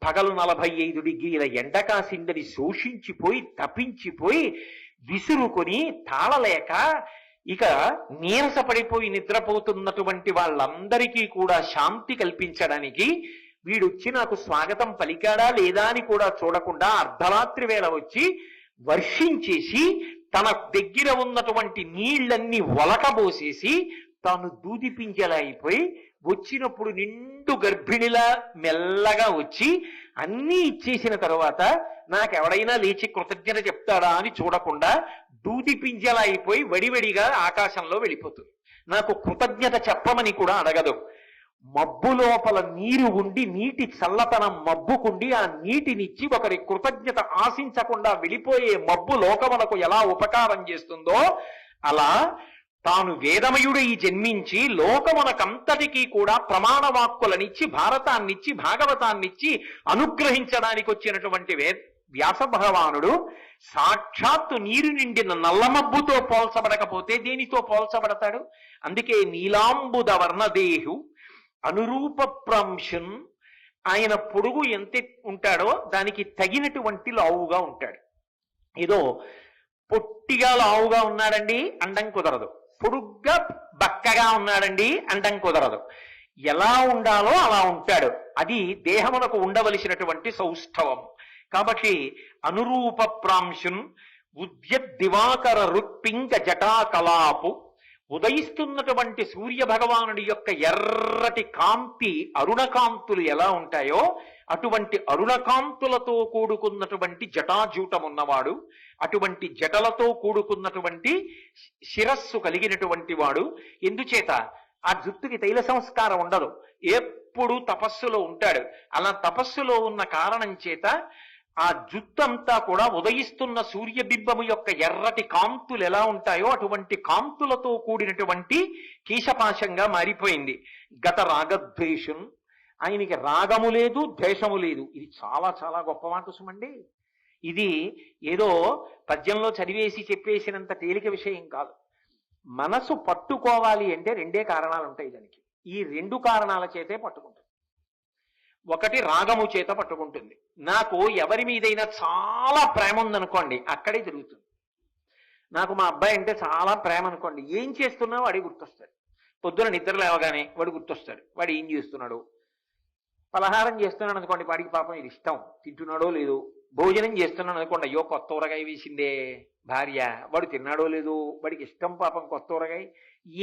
S5: పగలు 45 డిగ్రీల ఎండ కాసిందని శోషించిపోయి తప్పించిపోయి విసురుకొని తాళలేక ఇక నీరసపడిపోయి నిద్రపోతున్నటువంటి వాళ్ళందరికీ కూడా శాంతి కల్పించడానికి వీడొచ్చి నాకు స్వాగతం పలికాడా లేదా అని కూడా చూడకుండా అర్ధరాత్రి వేళ వచ్చి వర్షించేసి తన దగ్గర ఉన్నటువంటి నీళ్లన్నీ ఒలకబోసేసి తాను దూది పింజలా అయిపోయి వచ్చినప్పుడు నిండు గర్భిణిలా మెల్లగా వచ్చి అన్నీ ఇచ్చేసిన తర్వాత నాకెవడైనా లేచి కృతజ్ఞత చెప్తాడా అని చూడకుండా దూది పింజలా అయిపోయి వడివడిగా ఆకాశంలో వెళ్ళిపోతుంది. నాకు కృతజ్ఞత చెప్పమని కూడా అడగదు. మబ్బు లోపల నీరు ఉండి నీటి చల్లతనం మబ్బుకుండి ఆ నీటినిచ్చి ఒకరి కృతజ్ఞత ఆశించకుండా వెళ్ళిపోయే మబ్బు లోకమునకు ఎలా ఉపకారం చేస్తుందో అలా తాను వేదమయుడై జన్మించి లోకమునకంతటికీ కూడా ప్రమాణవాక్కులనిచ్చి భారతాన్నిచ్చి భాగవతాన్నిచ్చి అనుగ్రహించడానికి వచ్చినటువంటి వ్యాస భగవానుడు సాక్షాత్తు నీరు నిండిన నల్లమబ్బుతో పోల్చబడకపోతే దేనితో పోల్చబడతాడు? అందుకే నీలాంబుద వర్ణదేహు అనురూప ప్రాంశున్, ఆయన పొడుగు ఎంత ఉంటాడో దానికి తగినటువంటి లావుగా ఉంటాడు. ఏదో పొట్టిగా లావుగా ఉన్నాడండి అండం కుదరదు, పొడుగ్గా బక్కగా ఉన్నాడండి అండం కుదరదు. ఎలా ఉండాలో అలా ఉంటాడు. అది దేహమునకు ఉండవలసినటువంటి సౌష్ఠవం. కాబట్టి అనురూప ప్రాంశున్ ఉద్యత్ దివాకర రుక్పింక జటాకలాపు, ఉదయిస్తున్నటువంటి సూర్య భగవానుడి యొక్క ఎర్రటి కాంతి అరుణకాంతులు ఎలా ఉంటాయో అటువంటి అరుణకాంతులతో కూడుకున్నటువంటి జటాజూటం ఉన్నవాడు, అటువంటి జటలతో కూడుకున్నటువంటి శిరస్సు కలిగినటువంటి వాడు. ఎందుచేత ఆ జుట్టుకి తైల సంస్కారం ఉండదు, ఎప్పుడు తపస్సులో ఉంటాడు. అలా తపస్సులో ఉన్న కారణం చేత ఆ జుత్తంతా కూడా ఉదయిస్తున్న సూర్యబింబము యొక్క ఎర్రటి కాంతులు ఎలా ఉంటాయో అటువంటి కాంతులతో కూడినటువంటి కేశపాశంగా మారిపోయింది. గత రాగద్వేషం, ఆయనకి రాగము లేదు ద్వేషము లేదు. ఇది చాలా చాలా గొప్ప మాట సుమండి. ఇది ఏదో పద్యంలో చదివేసి చెప్పేసినంత తేలిక విషయం కాదు. మనసు పట్టుకోవాలి అంటే రెండే కారణాలు ఉంటాయి దానికి. ఈ రెండు కారణాల చేతే పట్టుకుంటుంది. ఒకటి రాగము చేత పట్టుకుంటుంది. నాకు ఎవరి మీదైనా చాలా ప్రేమ ఉందనుకోండి అక్కడే తిరుగుతుంది. నాకు మా అబ్బాయి అంటే చాలా ప్రేమ అనుకోండి, ఏం చేస్తున్నా వాడి గుర్తొస్తాడు. పొద్దున నిద్ర లేవగానే వాడు గుర్తొస్తాడు. వాడు ఏం చేస్తున్నాడు, పలహారం చేస్తున్నాడు అనుకోండి, వాడికి పాపం ఇది ఇష్టం, తింటున్నాడో లేదో. భోజనం చేస్తున్నాడు అనుకోండి, అయ్యో కొత్త ఊరగాయ వేసిందే భార్య, వాడు తిన్నాడో లేదో, వాడికి ఇష్టం పాపం కొత్త ఊరగాయ.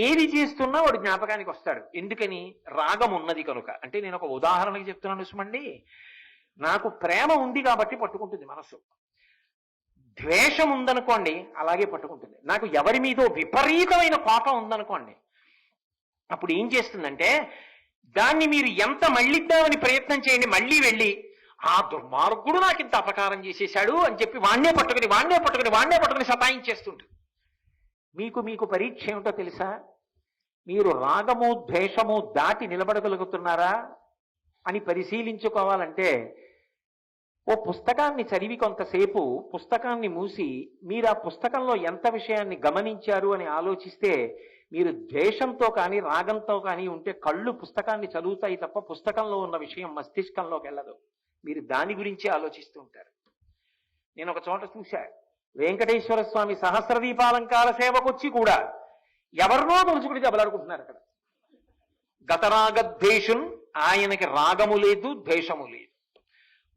S5: ఏది చేస్తున్నా వాడు జ్ఞాపకానికి వస్తాడు. ఎందుకని? రాగం ఉన్నది కనుక. అంటే నేను ఒక ఉదాహరణకి చెప్తున్నాను సుమండి. నాకు ప్రేమ ఉంది కాబట్టి పట్టుకుంటుంది మనసు. ద్వేషం ఉందనుకోండి అలాగే పట్టుకుంటుంది. నాకు ఎవరి మీదో విపరీతమైన కోపం ఉందనుకోండి, అప్పుడు ఏం చేస్తుందంటే దాన్ని మీరు ఎంత మళ్ళిద్దామని ప్రయత్నం చేయండి, మళ్ళీ వెళ్ళి ఆ దుర్మార్గుడు నాకు ఇంత అపకారం చేసేశాడు అని చెప్పి వాణ్ణే పట్టుకుని సతాయించేస్తుంటుంది. మీకు పరీక్ష ఏమిటో తెలుసా? మీరు రాగము ద్వేషము దాటి నిలబడగలుగుతున్నారా అని పరిశీలించుకోవాలంటే ఓ పుస్తకాన్ని చదివి కొంతసేపు పుస్తకాన్ని మూసి మీరు ఆ పుస్తకంలో ఎంత విషయాన్ని గమనించారు అని ఆలోచిస్తే, మీరు ద్వేషంతో కానీ రాగంతో కానీ ఉంటే కళ్ళు పుస్తకాన్ని చదువుతాయి తప్ప పుస్తకంలో ఉన్న విషయం మస్తిష్కంలోకి వెళ్ళదు. మీరు దాని గురించి ఆలోచిస్తూ ఉంటారు. నేను ఒక చోట చూశా, వెంకటేశ్వర స్వామి సహస్రదీపాలంకార సేవకొచ్చి కూడా ఎవరినో తలుచుకుని దెబ్బలాడుకుంటున్నారు అక్కడ. గతరాగద్వేషం, ఆయనకి రాగము లేదు ద్వేషము లేదు,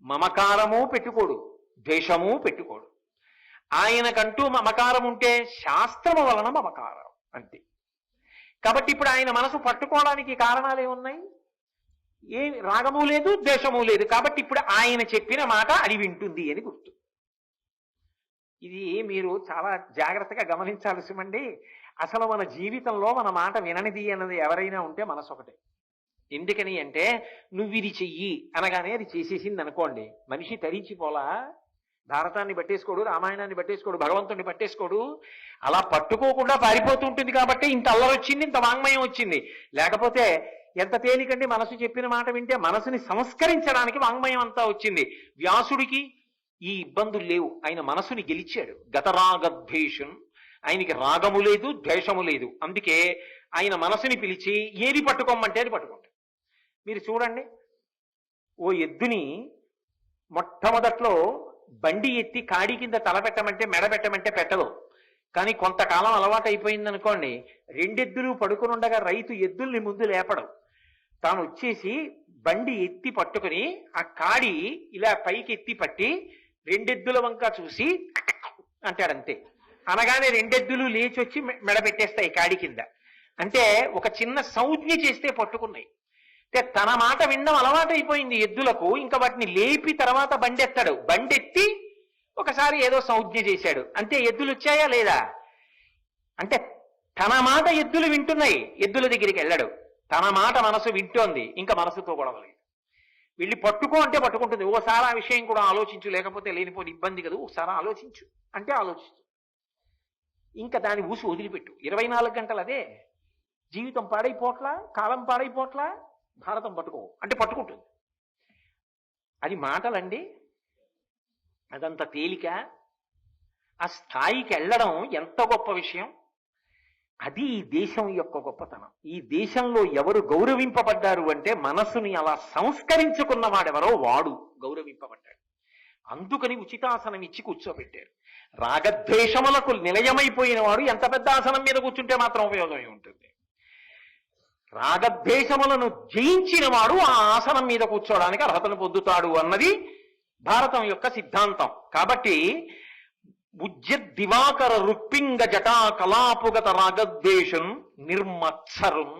S5: మమకారము పెట్టుకోడు ద్వేషము పెట్టుకోడు. ఆయనకంటూ మమకారం ఉంటే శాస్త్రము వలన మమకారం అంతే. కాబట్టి ఇప్పుడు ఆయన మనసు పట్టుకోవడానికి కారణాలు ఏమున్నాయి? ఏమి రాగము లేదు ద్వేషము లేదు. కాబట్టి ఇప్పుడు ఆయన చెప్పిన మాట అది వింటుంది అని గుర్తు. ఇది మీరు చాలా జాగ్రత్తగా గమనించాల్సిమండి. అసలు మన జీవితంలో మన మాట విననిది అన్నది ఎవరైనా ఉంటే మనసు ఒకటే. ఎందుకని అంటే నువ్వు ఇది చెయ్యి అనగానే అది చేసేసింది అనుకోండి, మనిషి తరించిపోలా. భారతాన్ని పట్టేసుకోడు, రామాయణాన్ని పట్టేసుకోడు, భగవంతుడిని పట్టేసుకోడు. అలా పట్టుకోకుండా పారిపోతూ ఉంటుంది కాబట్టి ఇంత అల్లరి వచ్చింది, ఇంత వాంగ్మయం వచ్చింది. లేకపోతే ఎంత తేలికండి, మనసు చెప్పిన మాట వింటే మనసుని సంస్కరించడానికి వాంగ్మయం అంతా వచ్చింది. వ్యాసుడికి ఈ ఇబ్బందులు లేవు, ఆయన మనసుని గెలిచాడు. గతరాగద్వేషం, ఆయనకి రాగము లేదు, ద్వేషము లేదు. అందుకే ఆయన మనసుని పిలిచి ఏది పట్టుకోమంటే అది పట్టుకుంటాడు. మీరు చూడండి, ఓ ఎద్దుని మొట్టమొదట్లో బండి ఎత్తి కాడి కింద తల పెట్టమంటే, మెడ పెట్టమంటే పెట్టదు. కానీ కొంతకాలం అలవాటు అయిపోయింది అనుకోండి, రెండెద్దులు పడుకుని ఉండగా రైతు ఎద్దుల్ని ముందు లేపడం, తాను వచ్చేసి బండి ఎత్తి పట్టుకుని ఆ కాడి ఇలా పైకి ఎత్తి పట్టి రెండెద్దుల వంక చూసి అంటాడంతే. అనగానే రెండెద్దులు లేచి వచ్చి మెడ పెట్టేస్తాయి కాడి కింద. అంటే ఒక చిన్న సంజ్ఞ చేస్తే పట్టుకున్నాయి. అంటే తన మాట వినడం అలవాటు అయిపోయింది ఎద్దులకు. ఇంకా వాటిని లేపి తర్వాత బండెత్తాడు, బండెత్తి ఒకసారి ఏదో సంజ్ఞ చేశాడు, అంతే. ఎద్దులు వచ్చాయా లేదా? అంటే తన మాట ఎద్దులు వింటున్నాయి, ఎద్దుల దగ్గరికి వెళ్ళాడు. తన మాట మనసు వింటోంది, ఇంకా మనసుతో గొడవలేదు. వెళ్ళి పట్టుకో అంటే పట్టుకుంటుంది. ఓసారి ఆ విషయం కూడా ఆలోచించు, లేకపోతే లేనిపోని ఇబ్బంది కదా, ఒకసారి ఆలోచించు అంటే ఆలోచించు. ఇంకా దాని ఊసి వదిలిపెట్టు. 24 గంటలు అదే. జీవితం పాడైపోట్లా, కాలం పాడైపోట్లా, భారతం పట్టుకో అంటే పట్టుకుంటుంది. అది మాటలండి, అదంత తేలిక. ఆ స్థాయికి వెళ్ళడం ఎంత గొప్ప విషయం. అది ఈ దేశం యొక్క గొప్పతనం. ఈ దేశంలో ఎవరు గౌరవింపబడ్డారు అంటే, మనసుని అలా సంస్కరించుకున్న వాడెవరో వాడు గౌరవింపబడ్డాడు. అందుకని ఉచితాసనం ఇచ్చి కూర్చోబెట్టారు. రాగద్వేషములకు నిలయమైపోయిన వాడు ఎంత పెద్ద ఆసనం మీద కూర్చుంటే మాత్రం ఉపయోగమే ఉంటుంది. రాగద్వేషములను జయించిన వాడు ఆ ఆసనం మీద కూర్చోవడానికి అర్హతను పొందుతాడు అన్నది భారతం యొక్క సిద్ధాంతం. కాబట్టి ఉజ్జద్దివాకర రుక్పింగ జటా కలాపుగత రాగద్వేషం నిర్మత్సరం.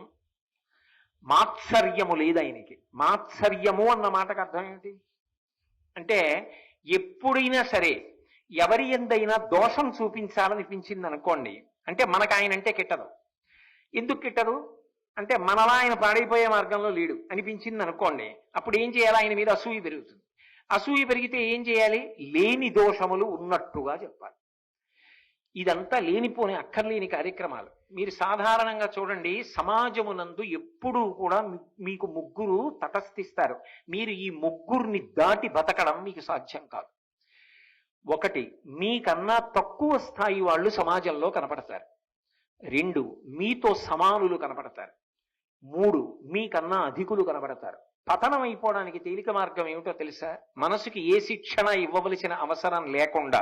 S5: మాత్సర్యము లేదు ఆయనకి. మాత్సర్యము అన్న మాటకు అర్థం ఏమిటి అంటే, ఎప్పుడైనా సరే ఎవరి ఎందైనా దోషం చూపించాలనిపించింది అనుకోండి, అంటే మనకు ఆయన అంటే కిట్టదు. ఎందుకు కిట్టదు అంటే, మనలా ఆయన పాడైపోయే మార్గంలో లేడు అనిపించింది అనుకోండి, అప్పుడు ఏం చేయాలి? ఆయన మీద అసూయ పెరుగుతుంది. అసూయ పెరిగితే ఏం చేయాలి? లేని దోషములు ఉన్నట్టుగా చెప్పాలి. ఇదంతా లేనిపోని అక్కర్లేని కార్యక్రమాలు. మీరు సాధారణంగా చూడండి, సమాజమునందు ఎప్పుడూ కూడా మీకు ముగ్గురు తటస్థిస్తారు. మీరు ఈ ముగ్గురిని దాటి బతకడం మీకు సాధ్యం కాదు. ఒకటి, మీకన్నా తక్కువ స్థాయి వాళ్ళు సమాజంలో కనపడతారు. 2, మీతో సమానులు కనపడతారు. 3, మీకన్నా అధికులు కనబడతారు. పతనం అయిపోవడానికి తేలిక మార్గం ఏమిటో తెలుసా? మనసుకి ఏ శిక్షణ ఇవ్వవలసిన అవసరం లేకుండా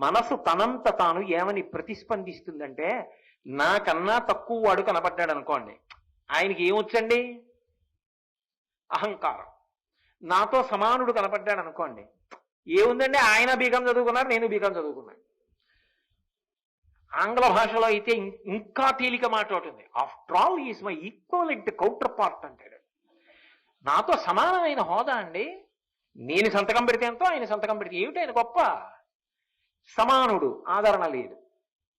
S5: మనసు తనంత తాను ఏమని ప్రతిస్పందిస్తుందంటే, నాకన్నా తక్కువ వాడు కనపడ్డాడు అనుకోండి, ఆయనకి ఏమొచ్చండి? అహంకారం. నాతో సమానుడు కనపడ్డాడు అనుకోండి, ఏముందండి? ఆయన బీకాం చదువుకున్నారు, నేను బీకాం చదువుకున్నాను. ఆంగ్ల భాషలో అయితే ఇంకా తేలిక మాట ఉంటుంది. After all is my equivalent counter part అంటాడు. నాతో సమానమైన హోదా అండి. నేను సంతకం పెడితే ఎంతో, ఆయన సంతకం పెడితే ఏమిటి? ఆయన గొప్ప. సమానుడు, ఆదరణ లేదు.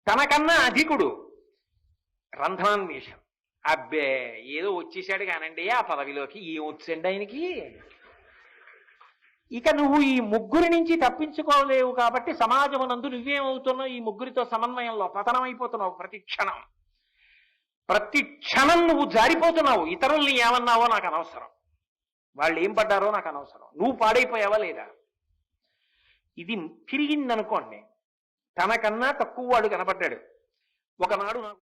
S5: తనకన్నా అధికుడు, రంధ్రాన్వేషం. అబ్బే ఏదో వచ్చేసాడు కానండి ఆ పదవిలోకి, ఏమొచ్చండి ఆయనకి? ఇక నువ్వు ఈ ముగ్గురి నుంచి తప్పించుకోలేవు కాబట్టి సమాజమునందు నువ్వేమవుతున్నావు? ఈ ముగ్గురితో సమన్వయంలో పతనం అయిపోతున్నావు. ప్రతి క్షణం నువ్వు జారిపోతున్నావు. ఇతరుల్ని ఏమన్నావో నాకు అనవసరం, వాళ్ళు ఏం పడ్డారో నాకు అనవసరం, నువ్వు పాడైపోయావా లేదా? ఇది తిరిగిందనుకోండి, తనకన్నా తక్కువ వాడు కనపడ్డాడు. ఒకనాడు నాకు